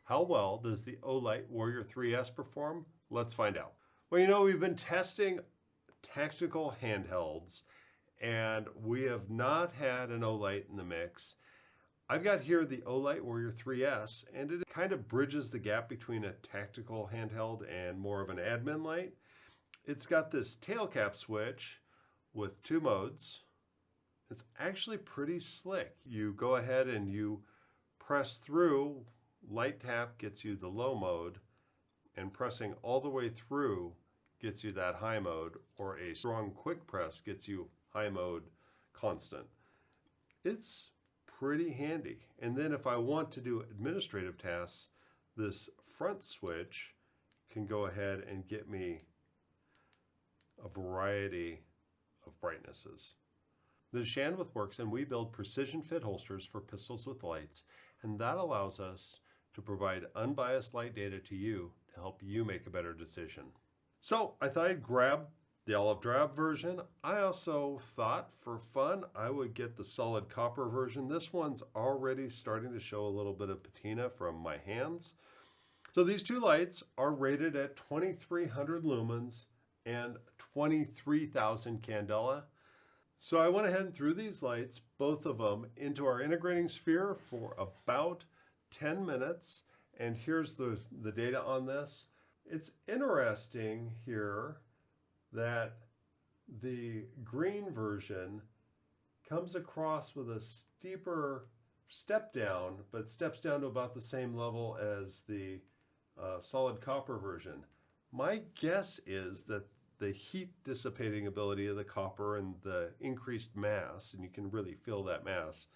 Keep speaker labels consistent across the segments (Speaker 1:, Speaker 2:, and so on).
Speaker 1: How well does the Olight Warrior 3S perform? Let's find out. Well, you know, we've been testing tactical handhelds and we have not had an Olight in the mix. I've got here the Olight Warrior 3S, and it kind of bridges the gap between a tactical handheld and more of an admin light. It's got this tail cap switch with 2 modes. It's actually pretty slick. You go ahead and you press through, light tap gets you the low mode, and pressing all the way through gets you that high mode, or a strong quick press gets you high mode constant. It's pretty handy. And then if I want to do administrative tasks, this front switch can go ahead and get me a variety of brightnesses. This is Shan with Werkz, and we build precision fit holsters for pistols with lights, and that allows us to provide unbiased light data to you to help you make a better decision. So I thought I'd grab the olive drab version. I also thought for fun I would get the solid copper version. This one's already starting to show a little bit of patina from my hands. So these two lights are rated at 2300 lumens and 23,000 candela. So I went ahead and threw these lights, both of them, into our integrating sphere for about 10 minutes. And here's the data on this. It's interesting here that the green version comes across with a steeper step down, but steps down to about the same level as the solid copper version. My guess is that the heat dissipating ability of the copper and the increased mass, and you can really feel that mass,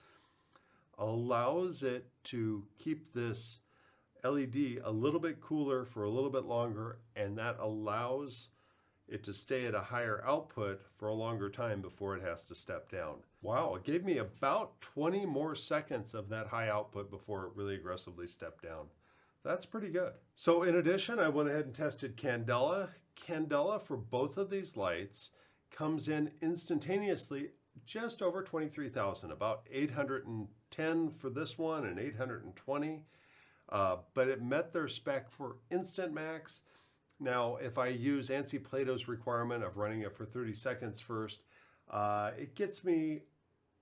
Speaker 1: allows it to keep this LED a little bit cooler for a little bit longer, and that allows it to stay at a higher output for a longer time before it has to step down. Wow, it gave me about 20 more seconds of that high output before it really aggressively stepped down. That's pretty good. So in addition, I went ahead and tested candela. Candela for both of these lights comes in instantaneously just over 23,000, about 810 for this one and 820. But it met their spec for instant max. Now, if I use ANSI Plato's requirement of running it for 30 seconds first, it gets me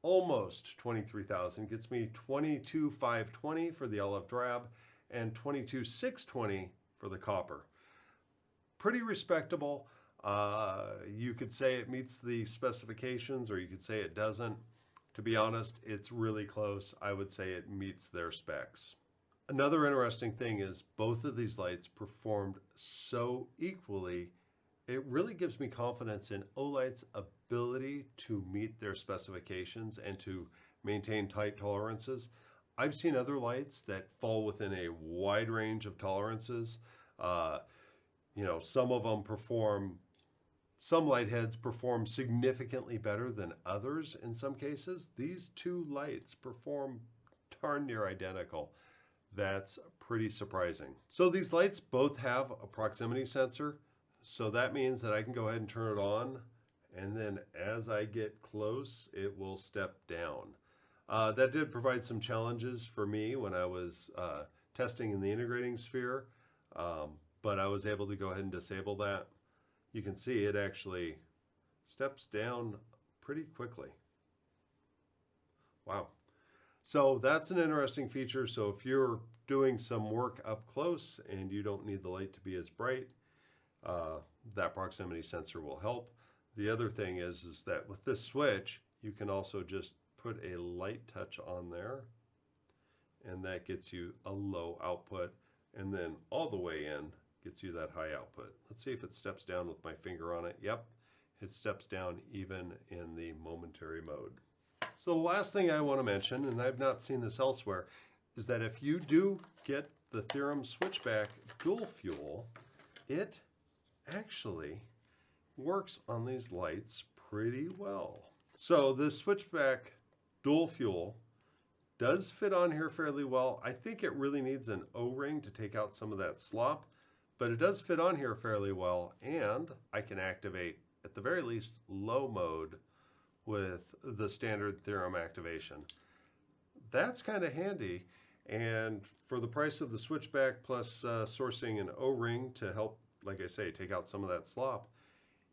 Speaker 1: almost 23,000, gets me 22,520 for the olive drab and 22,620 for the copper. Pretty respectable. You could say it meets the specifications, or you could say it doesn't. To be honest, it's really close. I would say it meets their specs. Another interesting thing is both of these lights performed so equally, it really gives me confidence in Olight's ability to meet their specifications and to maintain tight tolerances. I've seen other lights that fall within a wide range of tolerances. Some of them some light heads perform significantly better than others in some cases. These two lights perform darn near identical. That's pretty surprising. So these lights both have a proximity sensor. So that means that I can go ahead and turn it on, and then as I get close, it will step down. That did provide some challenges for me when I was testing in the integrating sphere, but I was able to go ahead and disable that. You can see it actually steps down pretty quickly. Wow. So that's an interesting feature. So if you're doing some work up close and you don't need the light to be as bright, that proximity sensor will help. The other thing is that with this switch, you can also just put a light touch on there, and that gets you a low output, and then all the way in gets you that high output. Let's see if it steps down with my finger on it. Yep, it steps down even in the momentary mode. So the last thing I want to mention, and I've not seen this elsewhere, is that if you do get the Theorem Switchback dual fuel, it actually works on these lights pretty well. So this Switchback dual fuel does fit on here fairly well. I think it really needs an O-ring to take out some of that slop, but it does fit on here fairly well, and I can activate, at the very least, low mode with the standard Theorem activation. That's kind of handy. And for the price of the switchback plus sourcing an O-ring to help, like I say, take out some of that slop,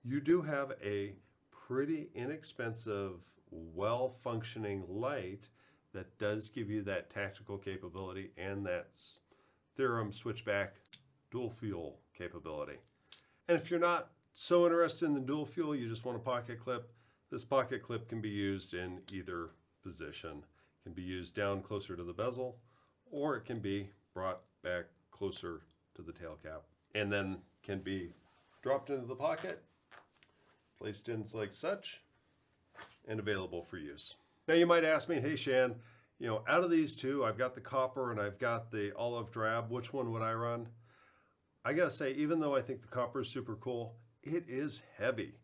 Speaker 1: you do have a pretty inexpensive, well-functioning light that does give you that tactical capability and that Theorem switchback dual fuel capability. And if you're not so interested in the dual fuel, you just want a pocket clip, this pocket clip can be used in either position. It can be used down closer to the bezel, or it can be brought back closer to the tail cap, and then can be dropped into the pocket, placed in like such, and available for use. Now you might ask me, hey Shan, you know, out of these two, I've got the copper and I've got the olive drab, which one would I run? I gotta say, even though I think the copper is super cool, it is heavy.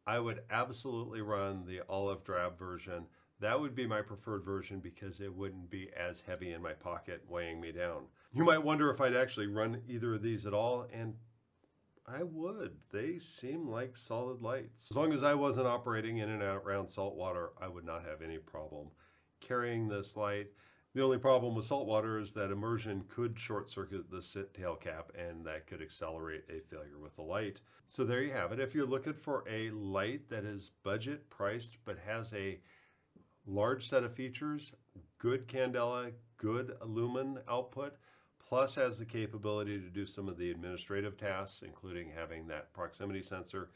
Speaker 1: I would absolutely run the olive drab version. That would be my preferred version because it wouldn't be as heavy in my pocket weighing me down. You might wonder if I'd actually run either of these at all, and I would. They seem like solid lights. As long as I wasn't operating in and out around salt water, I would not have any problem carrying this light. The only problem with salt water is that immersion could short circuit the tail cap, and that could accelerate a failure with the light. So there you have it. If you're looking for a light that is budget priced but has a large set of features, good candela, good lumen output, plus has the capability to do some of the administrative tasks, including having that proximity sensor,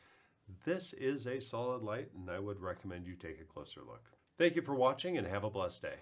Speaker 1: this is a solid light, and I would recommend you take a closer look. Thank you for watching, and have a blessed day.